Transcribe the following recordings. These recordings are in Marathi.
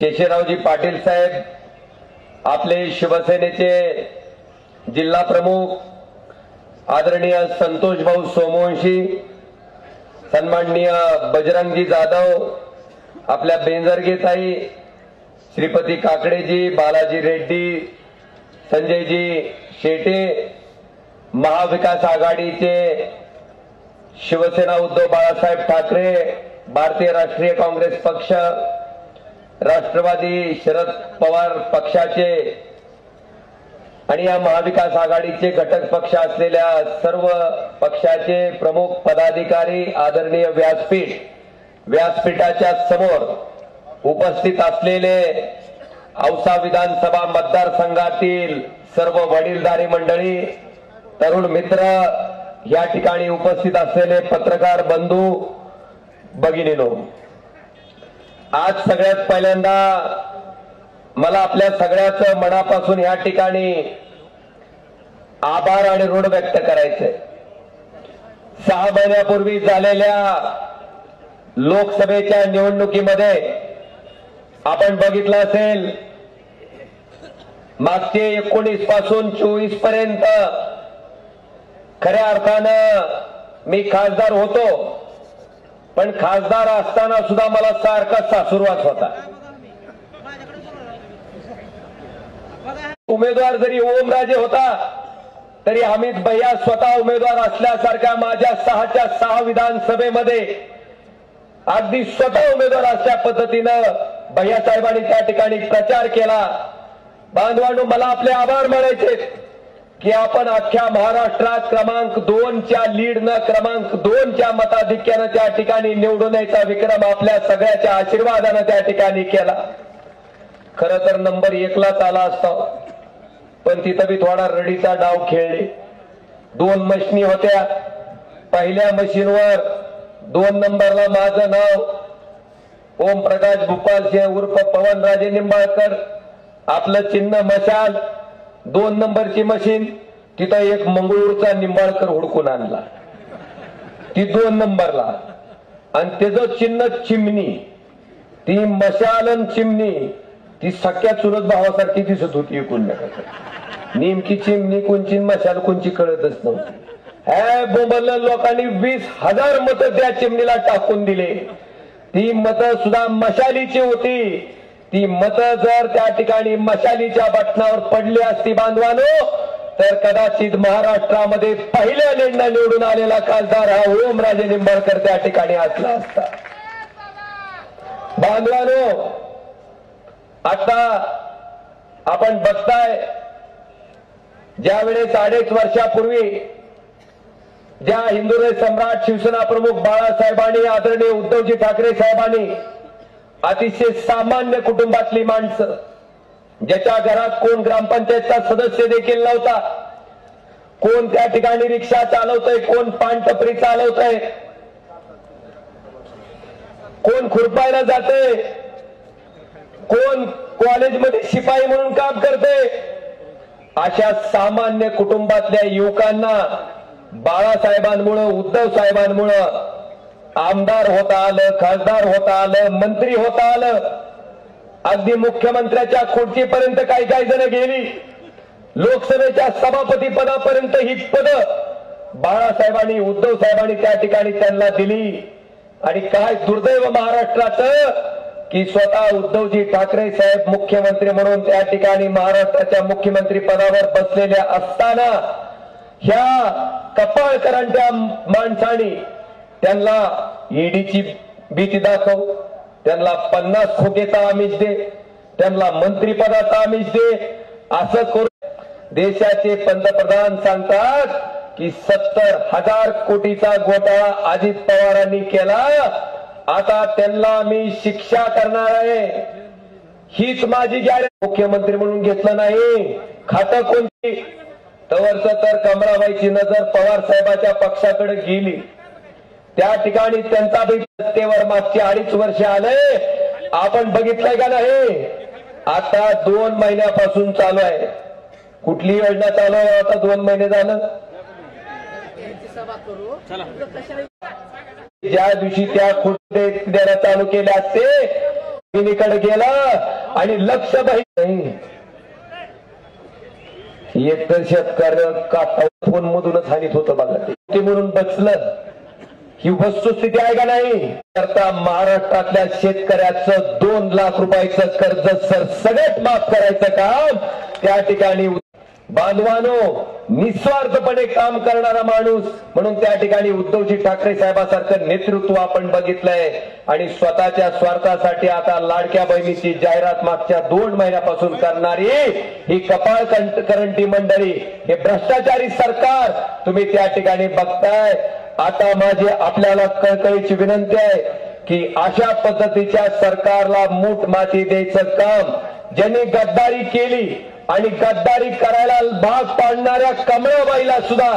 केशवरावजी पाटील साहेब, आपले शिवसेनेचे जिल्हा प्रमुख आदरणीय संतोष भाऊ सोमवंशी, सन्माननीय बजरंगजी जाधव, आपल्या बेंजरगे ताई, श्रीपती काकडेजी, बालाजी रेड्डी, संजयजी शेटे, महाविकास आघाडीचे शिवसेना उद्धव बाळासाहेब ठाकरे, भारतीय राष्ट्रीय काँग्रेस पक्ष, राष्ट्रवादी शरद पवार पक्षाचे आणि या महाविकास आघाडीचे घटक पक्ष असलेल्या सर्व पक्षाचे प्रमुख पदाधिकारी, आदरणीय व्यासपीठाच्या समोर उपस्थित असलेले औसा विधानसभा मतदारसंघातील सर्व वडीलधारी मंडळी, तरुण मित्र, या ठिकाणी उपस्थित असलेले पत्रकार बंधू भगिनीनो, आज सगळ्यात पहिल्यांदा मला आपल्या सगळ्याच मनापासून या ठिकाणी आभार आणि ऋण व्यक्त करायचंय। 6 महिन्यापूर्वी झालेल्या लोकसभेच्या निवडणुकीमध्ये आपण बघितलं असेल, मागचे 19 पासून 24 पर्यंत खऱ्या अर्थानं मी खासदार होतो, पण खासदार असताना सुद्धा मला सारखा सासुरवास होता। उमेदवार जरी ओमराजे होता तरी हमीद भैया स्वतः उमेदवार असल्यासारख्या माझ्या 6च्या 6 विधानसभेमध्ये अगदी स्वतः उमेदवार असल्या पद्धतीनं भैया साहेबांनी त्या ठिकाणी प्रचार केला। बांधवांनो, मला आपले आभार मानायचे की आपण अख्ख्या महाराष्ट्रात क्रमांक 2च्या लीडनं, क्रमांक 2च्या मताधिक्यानं त्या ठिकाणी निवडून यायचा विक्रम आपल्या सगळ्याच्या आशीर्वादानं त्या ठिकाणी केला। खरं तर नंबर 1लाच आला असता, पण तिथं बी थोडा रडीचा डाव खेळले। 2 मशिनी होत्या, पहिल्या मशीनवर 2 नंबरला माझं नाव ओमप्रकाश भूपाल सिंह उर्फ पवनराजे निंबाळकर, आपलं चिन्ह मशाल, 2 नंबरची मशीन, तिथं एक मंगळूरचा निंबाळकर हुडकून आणला, ती 2 नंबरला, आणि त्याचं चिन्ह चिमणी, ती मशाल आणि चिमणी ती सख्या चुलत भावासारखी दिसत होती। एकूण नेमकी चिमणी कोणची मशाल कोणची कळतच नव्हती। बोंबलल्या लोकांनी 20,000 मतं त्या चिमणीला टाकून दिले। ती मतं सुद्धा मशालीची होती। ती मतं जर त्या ठिकाणी मशालीच्या बटनावर पडली असती बांधवानो, तर कदाचित महाराष्ट्रामध्ये पहिल्या लीडनं निवडून आलेला खासदार हा ओमराजे निंबाळकर त्या ठिकाणी असला असता। बांधवानो, आता आपण बघताय, ज्यावेळेस 2.5 वर्षापूर्वी ज्या हिंदुहृदय सम्राट शिवसेना प्रमुख बाळासाहेबांनी, आदरणीय उद्धवजी ठाकरे साहेबांनी, अतिशय सामान्य कुटुंबातली माणसं, ज्याच्या घरात कोण ग्रामपंचायतचा सदस्य देखील नव्हता, कोण त्या ठिकाणी रिक्षा चालवतोय, कोण पानटपरी चालवतोय, कोण खुरपायला जाते, कोण कॉलेजमध्ये शिपाई म्हणून काम करते, अशा सामान्य कुटुंबातल्या युवकांना बाळासाहेबांमुळे, उद्धव साहेबांमुळे आमदार होता आलं, खासदार होता आलं, मंत्री होता आलं, अगदी मुख्यमंत्र्याच्या खुर्चीपर्यंत काही काही जण गेली, लोकसभेच्या सभापती पदापर्यंत ही पदं बाळासाहेबांनी, उद्धव साहेबांनी त्या ठिकाणी त्यांना दिली। आणि काय दुर्दैव महाराष्ट्राचं की स्वतः उद्धवजी ठाकरे साहेब मुख्यमंत्री म्हणून त्या ठिकाणी महाराष्ट्राच्या मुख्यमंत्री पदावर बसलेल्या असताना ह्या कपाळकरांच्या माणसांनी त्यांना ईडीची भीती दाखव, त्यांना 50 खोकेचा आमिष दे, त्यांना मंत्रिपदाचा आमिष दे, असं करून देशाचे पंतप्रधान सांगतात की 70,000 कोटीचा घोटाळा अजित पवारांनी केला, आता त्यांना मी शिक्षा करणार आहे, हीच माझी गॅरंटी। मुख्यमंत्री म्हणून घेतलं नाही, खातं कोणती, तवरच तर कमराबाईची नजर पवार साहेबाच्या पक्षाकडे गेली। त्या ठिकाणी त्यांचा बी सत्तेवर मागचे 2.5 वर्ष आले, आपण बघितलंय का नाही? आता 2 महिन्यापासून चालू आहे। कुठली योजना चालू आहे? आता 2 महिने झालं। ज्या दिवशी त्या खुर्च्या देणं चालू केले असते कडे गेलं आणि लक्ष नाही एक तर शेतकरी काटा फोन मधूनच हानीत होतं बघा ते म्हणून बचलं. ही वस्तुस्थिती आहे का नाही. करता महाराष्ट्रातल्या शेतकऱ्याचं 2 लाख रुपयाचं कर्ज सगळ्यात माफ करायचं काम त्या ठिकाणी बांधवानो निस्वार्थपणे काम करणारा माणूस म्हणून त्या ठिकाणी उद्धवजी ठाकरे साहेबांसारखं नेतृत्व आपण बघितलंय. आणि स्वतःच्या स्वार्थासाठी आता लाडक्या बहिणीची जाहिरात मागच्या 2 महिन्यापासून करणारी ही कपाळ करंटी मंडळी, हे भ्रष्टाचारी सरकार तुम्ही त्या ठिकाणी बघताय. आता माझी आपल्याला कळकळीची विनंती आहे की अशा पद्धतीच्या सरकारला मूठ माती द्यायचं काम ज्यांनी गद्दारी केली आणि गद्दारी करायला भाग पाडणाऱ्या कमळाबाईला सुद्धा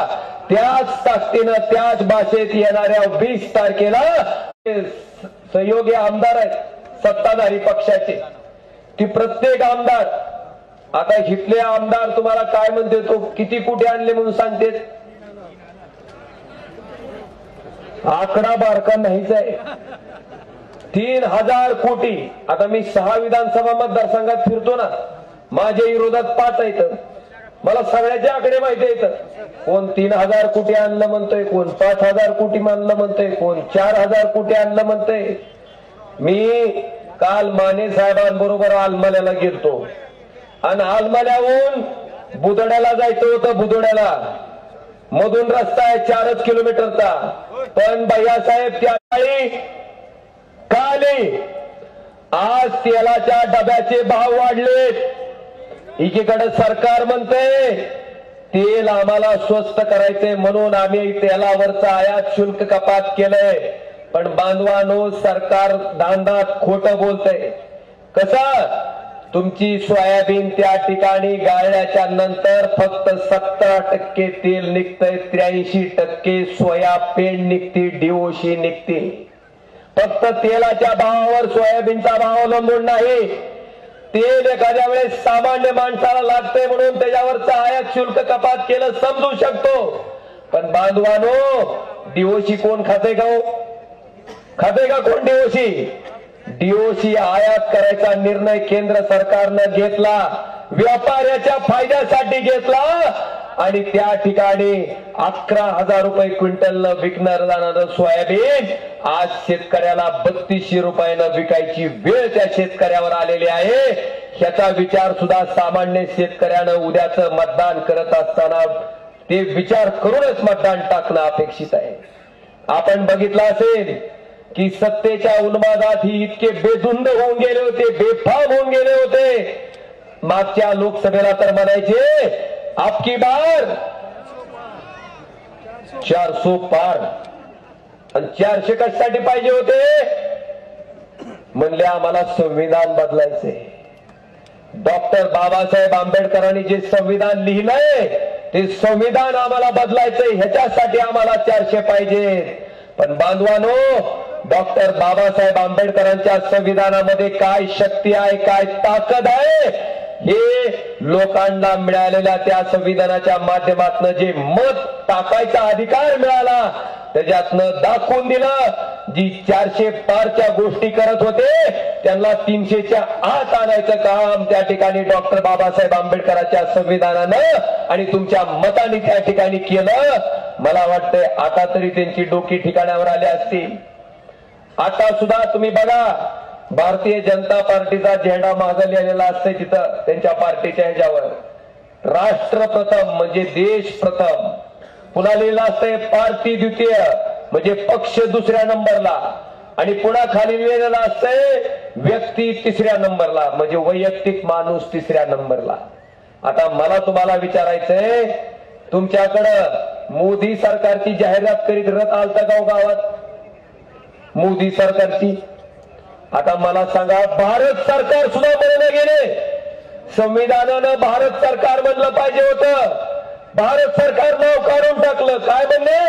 त्याच ताकदीनं त्याच भाषेत येणाऱ्या 20 तारखेला सहयोगी आमदार आहेत सत्ताधारी पक्षाचे. ती प्रत्येक आमदार आता हिटले आमदार तुम्हाला काय म्हणते तो किती कोटी आणले म्हणून सांगते. आकडा बारका नाहीच आहे. 3000 कोटी. आता मी 6 विधानसभा मतदारसंघात फिरतो ना, माझ्या विरोधात 5 आहेत. मला सगळ्याचे आकडे माहिती आहेत. कोण 3000 कोटी आणलं म्हणतोय, कोण 5000 कोटी आणलं म्हणतोय, कोण 4000 कोटी आणलं म्हणतोय. मी काल माने साहेबांबरोबर आलमल्याला गेलतो आणि आलमल्याहून बुदड्याला जायचं होतं. बुदड्याला मधून रस्ता आहे 4 किलोमीटरचा. पण भैयासाहेब त्यावेळी का आले. आज तेलाच्या डब्याचे भाव वाढले. एकीकडे सरकार म्हणते तेल आम्हाला स्वस्त करायचंय म्हणून आम्ही तेलावरचं आयात शुल्क कपात केलंय. पण बांधवांनो सरकार दांडात खोटं बोलतंय. कसं तुमची सोयाबीन त्या ठिकाणी गाळल्याच्या नंतर फक्त 17% तेल निघतंय, 83% सोयाबीन निघते, डीओसी निघते. फक्त तेलाच्या भावावर सोयाबीनचा भाव अवलंबून नाही. तेल एखाद्या वेळेस सामान्य माणसाला लागतंय म्हणून त्याच्यावरचं आयात शुल्क कपात केलं समजू शकतो. पण बांधवानो डीओसी कोण खाते का हो. खाते का कोण डीओसी. डीओसी आयात करायचा निर्णय केंद्र सरकारनं घेतला, व्यापाऱ्याच्या फायद्यासाठी घेतला आणि त्या ठिकाणी 11,000 रुपये क्विंटलनं विकणार जाणारं सोयाबीन आज शेतकऱ्याला 3200 रुपयानं विकायची वेळ त्या शेतकऱ्यावर आलेली आहे. ह्याचा विचार सुद्धा सामान्य शेतकऱ्यानं उद्याचं मतदान करत असताना ते विचार करूनच मतदान टाकणं अपेक्षित आहे. आपण बघितलं असेल की सत्तेच्या उन्मादात ही इतके बेधुंद होऊन गेले होते, बेफाम होऊन गेले होते. मागच्या लोकसभेला तर म्हणायचे आपकी बार 400 पार. आणि 400 कशासाठी पाहिजे होते म्हणले आम्हाला संविधान बदलायचे. डॉक्टर बाबासाहेब आंबेडकरांनी जे संविधान लिहिलंय ते संविधान आम्हाला बदलायचंय, ह्याच्यासाठी आम्हाला 400 पाहिजे. पण बांधवानो डॉक्टर बाबासाहेब आंबेडकरांच्या संविधानामध्ये काय शक्ती आहे, काय ताकद आहे हे लोकांना मिळालेल्या त्या संविधानाच्या माध्यमातून जे मत टाकायचा अधिकार मिळाला त्याच्यातनं दाखवून दिलं. जी 400 पारच्या गोष्टी करत होते त्यांना 300च्या आत आणायचं काम त्या ठिकाणी डॉक्टर बाबासाहेब आंबेडकरांच्या संविधानानं आणि तुमच्या मताने त्या ठिकाणी केलं. मला वाटतंय आता तरी त्यांची डोकी ठिकाणावर आली असतील. आता सुद्धा तुम्ही बघा भारतीय जनता पार्टीचा झेंडा मागे लिहिलेला असतंय तिथं त्यांच्या पार्टीच्या ह्याच्यावर राष्ट्रप्रथम म्हणजे देश प्रथम. पुन्हा लिहिलं असतंय पार्टी द्वितीय म्हणजे पक्ष 2ऱ्या नंबरला आणि पुन्हा खाली लिहिलेलं असतंय व्यक्ती 3ऱ्या नंबरला म्हणजे वैयक्तिक माणूस 3ऱ्या नंबरला. आता मला तुम्हाला विचारायचंय तुमच्याकडं मोदी सरकारची जाहिरात करीत रथ आलता का गावात मोदी सरकारची. आता मला सांगा भारत सरकार सुद्धा म्हणून गेले. संविधानानं भारत सरकार म्हणलं पाहिजे होतं. भारत सरकार नाव काढून टाकलं. काय म्हणले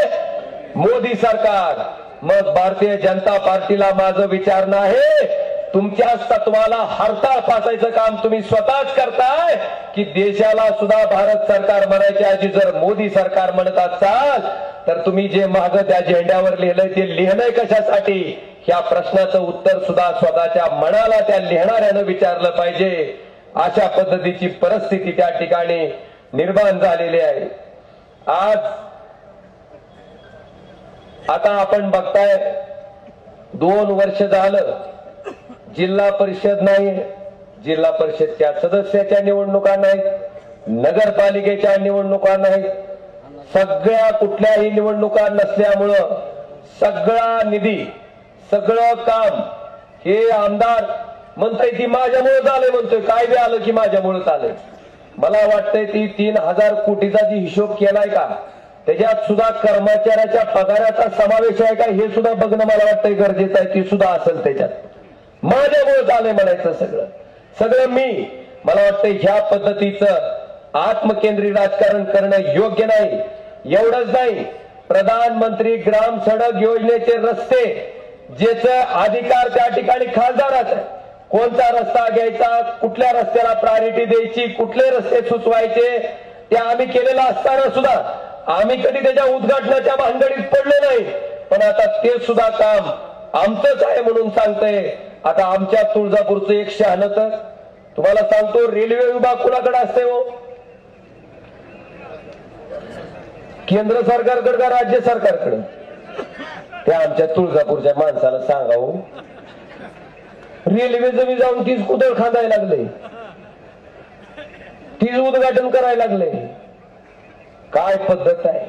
मोदी सरकार. मग भारतीय जनता पार्टीला माझं विचारणं आहे तुमच्याच तत्वाला हरता फासायचं काम तुम्ही स्वतःच करताय की देशाला सुद्धा भारत सरकार म्हणायच्या ऐवजी जर मोदी सरकार म्हणत असाल तर तुम्ही जे मागं त्या झेंड्यावर लिहिलंय ते लिहिलंय कशासाठी ह्या प्रश्नाचं उत्तर सुद्धा स्वतःच्या मनाला त्या लिहिणाऱ्यानं विचारलं पाहिजे. अशा पद्धतीची परिस्थिती त्या ठिकाणी निर्माण झालेली आहे. आज आता आपण बघताय 2 वर्ष झालं जिल्हा परिषद नाही, जिल्हा परिषदच्या सदस्याच्या निवडणुका नाहीत, नगरपालिकेच्या निवडणुका नाहीत, सगळ्या कुठल्याही निवडणुका नसल्यामुळं सगळा निधी सगळं काम हे आमदार म्हणतोय की माझ्यामुळे झालंय, म्हणतोय काय बी आलं की माझ्यामुळे झालंय. मला वाटतंय ती 3000 कोटीचा जी हिशोब केलाय का त्याच्यात सुद्धा कर्मचाऱ्याच्या पगाराचा समावेश आहे का हे सुद्धा बघणं मला वाटतंय गरजेचं आहे. ती सुद्धा असेल त्याच्यात. माझ्यामुळे झालंय म्हणायचं सगळं मला वाटतंय ह्या पद्धतीचं आत्मकेंद्रित राजकारण करणं योग्य नाही. एवढंच नाही, प्रधानमंत्री ग्राम सडक योजनेचे रस्ते ज्याचा अधिकार त्या ठिकाणी खासदाराचा आहे. कोणता रस्ता घ्यायचा, कुठल्या रस्त्याला प्रायोरिटी द्यायची, कुठले रस्ते सुचवायचे ते आम्ही केलेलं असताना सुद्धा आम्ही कधी त्याच्या उद्घाटनाच्या भानगडीत पडलो नाही. पण आता ते सुद्धा काम आमचंच आहे म्हणून सांगतंय. आता आमच्या तुळजापूरचं 196 तुम्हाला सांगतो रेल्वे विभाग कुणाकडे असते हो? केंद्र सरकारकडे का राज्य सरकारकडे? त्या आमच्या तुळजापूरच्या माणसाला सांगावं. रेल्वेचं बी जाऊन तीच कुदळ खांदायला लागले, तीच उद्घाटन करायला लागले. काय पद्धत आहे?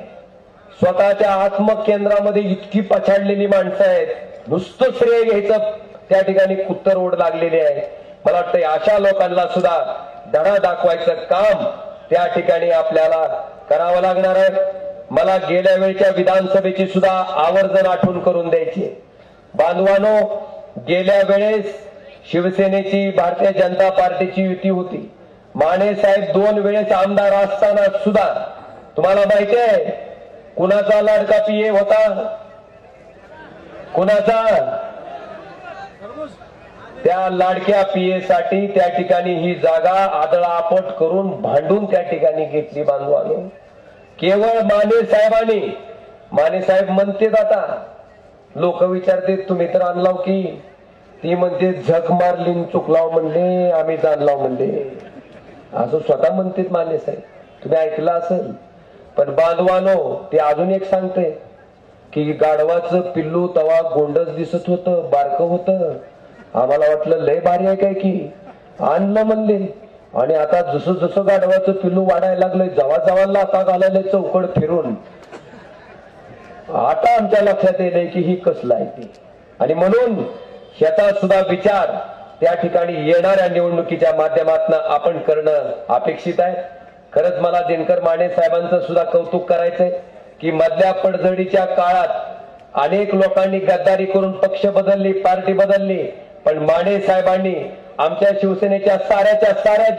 स्वतःच्या आत्मकेंद्रामध्ये इतकी पछाडलेली माणसं आहेत, नुसतं श्रेय घ्यायचं त्या ठिकाणी कुत्तर ओढ लागलेली आहे. मला वाटतं अशा लोकांना सुद्धा धडा दाखवायचं काम त्या ठिकाणी आपल्याला करावं लागणार आहे. मला गेल्या वेळच्या विधानसभेची सुद्धा आवर्जून आठवण करून द्यायची. बांधवानो, गेल्या वेळेस शिवसेनेची भारतीय जनता पार्टीची युती होती. माने साहेब 2 वेळेस आमदार असताना सुद्धा तुम्हाला माहिती आहे कुणाचा लाडका पीए होता? कुणाचा? त्या लाडक्या पीए साठी त्या ठिकाणी ही जागा आदळआपट करून भांडून त्या ठिकाणी घेतली. बांधवानो, केवळ माने साहेबांनी. माने साहेब म्हणते आता लोक विचारते तुम्ही तर आणलाव की? ती म्हणते झक मारली चुकलाव म्हणले, आम्ही जाणलाव म्हणले, असं स्वतः म्हणते माने साहेब. तुम्ही ऐकलं असेल. पण बांधवानो, ते अजून एक सांगते की गाढवाचं पिल्लू तवा गोंडच दिसत होतं, बारकं होतं. आम्हाला वाटलं लय भारी आहे काय की आणलं म्हणले. आणि आता जसं जसं गाढवाचं पिल्लू वाढायला लागलंय, जवा जवा लाथा घालायला चौकड फिरून आता आमच्या लक्षात येते की ही कसलं आहे ती. आणि म्हणून ह्याचा सुद्धा विचार त्या ठिकाणी येणाऱ्या निवडणुकीच्या माध्यमातून आपण करणं अपेक्षित आहे. खरंच मला दिनकर माने साहेबांचं सुद्धा कौतुक करायचंय की मधल्या पडझडीच्या काळात अनेक लोकांनी गद्दारी करून पक्ष बदलली, पार्टी बदलली, पण माने साहेबांनी आमच्या शिवसेनेच्या साऱ्या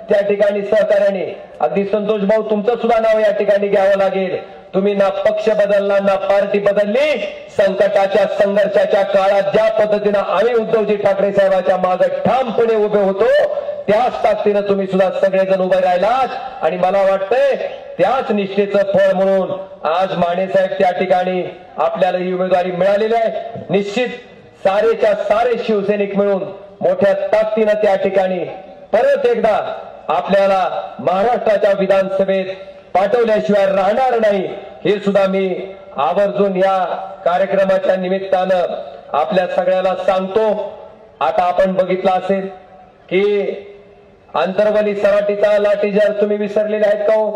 त्या ठिकाणी सहकार्याने, अगदी संतोष भाऊ तुमचं सुद्धा नाव या ठिकाणी घ्यावं लागेल. तुम्ही ना पक्ष बदलला ना पार्टी बदलली. संकटाच्या संघर्षाच्या काळात ज्या पद्धतीनं आम्ही उद्धवजी ठाकरे साहेबांच्या मागे ठामपणे उभे होतो त्याच ताकदीनं तुम्ही सुद्धा सगळेजण उभे राहिलात. आणि मला वाटतंय त्याच निष्ठेचं फळ म्हणून आज माने साहेब त्या ठिकाणी आपल्याला ही उमेदवारी मिळालेली आहे. निश्चित सारेच्या सारे शिवसैनिक मिळून मोठ्या ताकदीनं त्या ठिकाणी परत एकदा आपल्याला महाराष्ट्राच्या विधानसभेत पाठवल्याशिवाय राहणार नाही हे सुद्धा मी आवर्जून या कार्यक्रमाच्या निमित्तानं आपल्या सगळ्याला सांगतो. आता आपण बघितलं असेल की आंतरवली सराटीचा लाठीचार्ज तुम्ही विसरलेले आहेत का हो?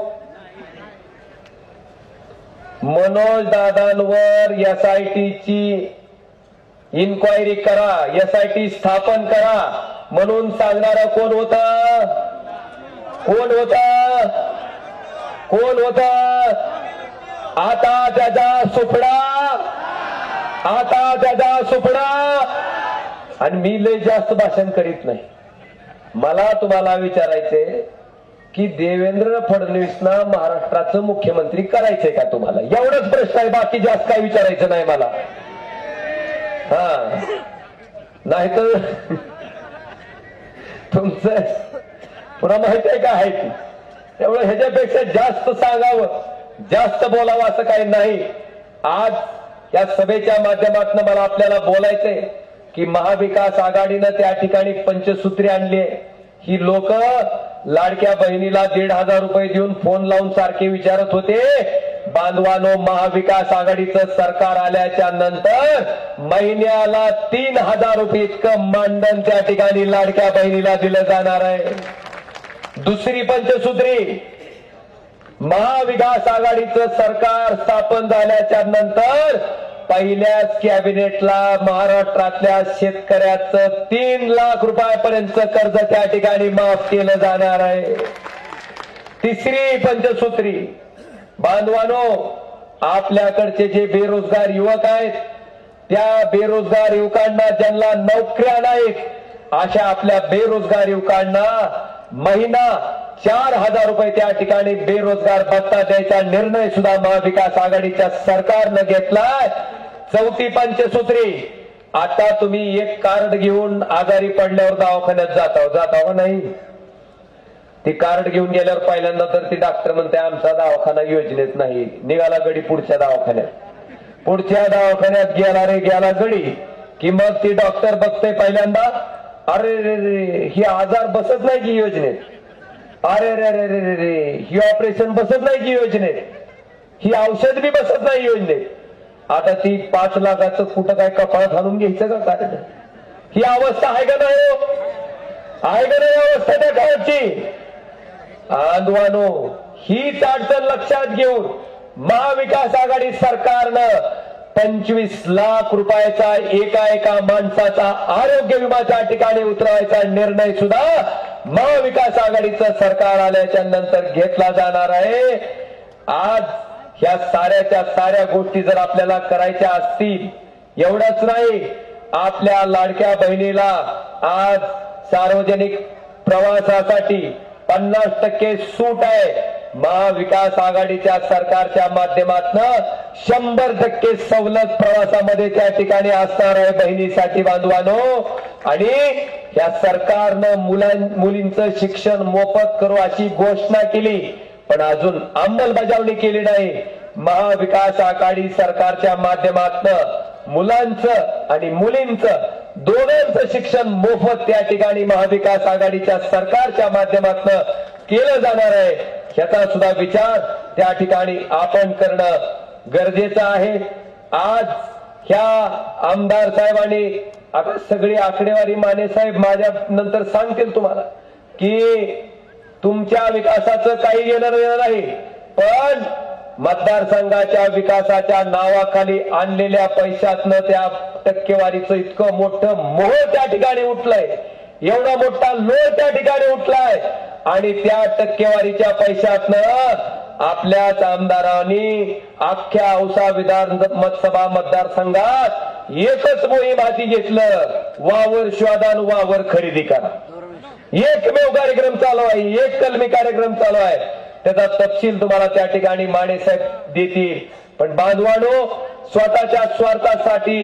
मनोज दादांवर SITची इन्क्वायरी करा, SIT स्थापन करा म्हणून सांगणारा कोण होता? कोण होता? आता त्याचा सुपडा. आणि मी लय जास्त भाषण करीत नाही. मला तुम्हाला विचारायचंय की देवेंद्र फडणवीसना महाराष्ट्राचं मुख्यमंत्री करायचंय का तुम्हाला? एवढंच प्रश्न आहे, बाकी जास्त काही विचारायचं नाही मला. नाहीतर तुमचं पुन्हा माहिती आहे का आहे की त्यामुळे ह्याच्यापेक्षा जास्त सांगावं, जास्त बोलावं असं काही नाही. आज या सभेच्या माध्यमातून मला आपल्याला बोलायचंय की महाविकास आघाडीनं त्या ठिकाणी पंचसूत्री आणली आहे. ही लोक लाडक्या बहिणीला 1,500 रुपये देऊन फोन लावून सारखे विचारत होते, बांधवानो महाविकास आघाडीचं सरकार आल्याच्या नंतर महिन्याला 3,000 रुपये इतकं मानधन त्या ठिकाणी लाडक्या बहिणीला दिलं जाणार आहे. दुसरी पंचसूत्री, महाविकास आघाडीचं सरकार स्थापन झाल्याच्या नंतर पहिल्याच कॅबिनेटला महाराष्ट्रातल्या शेतकऱ्याचं 3 लाख रुपयापर्यंत कर्ज त्या ठिकाणी माफ केलं जाणार आहे. तिसरी पंचसूत्री, बांधवानो आपल्याकडचे जे बेरोजगार युवक आहेत त्या बेरोजगार युवकांना ज्यांना नोकऱ्या नाहीत अशा आपल्या बेरोजगार युवकांना महिना 4,000 रुपये त्या ठिकाणी बेरोजगार भत्ता द्यायचा निर्णय सुद्धा महाविकास आघाडीच्या सरकारनं घेतलाय. चौथी पंचसूत्री, आता तुम्ही एक कार्ड घेऊन आजारी पडल्यावर दवाखान्यात जाता नाही, ती कार्ड घेऊन गेल्यावर पहिल्यांदा तर ती डॉक्टर म्हणते आमचा दवाखाना योजनेत नाही, निघाला गडी पुढच्या दवाखान्यात गेला गडी की मग ती डॉक्टर बघते पहिल्यांदा, अरे रे ही आजार बसत नाही की योजनेत, अरे रे रे ही ऑपरेशन बसत नाही की योजनेत, ही औषध बी बसत नाही योजनेत. आता ती 5 लाखाचं कुठं काय कपाळात घालून घ्यायचं का काय? ही अवस्था आहे का नाही? आहे का नाही अवस्था त्या काळची? बांधवानो हीच अडचण लक्षात घेऊन महाविकास आघाडी सरकारनं 25 लाख रुपयाचा एका माणसाचा आरोग्य विमा त्या ठिकाणी उतरवायचा निर्णय सुद्धा महाविकास आघाडीचं सरकार आल्याच्या नंतर घेतला जाणार आहे. आज ह्या साऱ्याच्या साऱ्या गोष्टी जर आपल्याला करायच्या असतील, एवढंच नाही, आपल्या लाडक्या बहिणीला आज सार्वजनिक प्रवासासाठी 50% सूट आहे. महाविकास आघाडीच्या सरकारच्या माध्यमातून 100% सवलत प्रवासामध्ये त्या ठिकाणी असणार आहे बहिणीसाठी बांधवानो. आणि या सरकारनं मुलींचं शिक्षण मोफत करू अशी घोषणा केली, पण अजून अंमलबजावणी केली नाही. महाविकास आघाडी सरकारच्या माध्यमातून मुलांचं आणि मुलींचं दोघांचं शिक्षण मोफत त्या ठिकाणी महाविकास आघाडीच्या सरकारच्या माध्यमातून केलं जाणार आहे. याचा सुद्धा विचार त्या ठिकाणी आपण करणं गरजेचं आहे. आज ह्या आमदार साहेबांनी आता सगळी आकडेवारी माने साहेब माझ्या नंतर सांगतील तुम्हाला की तुमच्या विकासाचं काही येणार नाही, पण मतदारसंघाच्या विकासाच्या नावाखाली आणलेल्या पैशातनं त्या टक्केवारीचं इतकं मोठं मोह त्या ठिकाणी उठलंय, एवढा मोठा लोळ त्या ठिकाणी उठलाय. आणि त्या टक्केवारीच्या पैशातनं आपल्याच आमदारांनी अख्ख्या औसा विधानसभा मतदारसंघात एकच मोहीम हाती घेतलं, वावर शोधान वावर खरेदी करा. एकमेव कार्यक्रम चालू आहे, एक कलमी कार्यक्रम चालू आहे. त्याचा तपशील तुम्हाला त्या ठिकाणी माने साहेब देतील. पण बांधवानो स्वतःच्या स्वार्थासाठी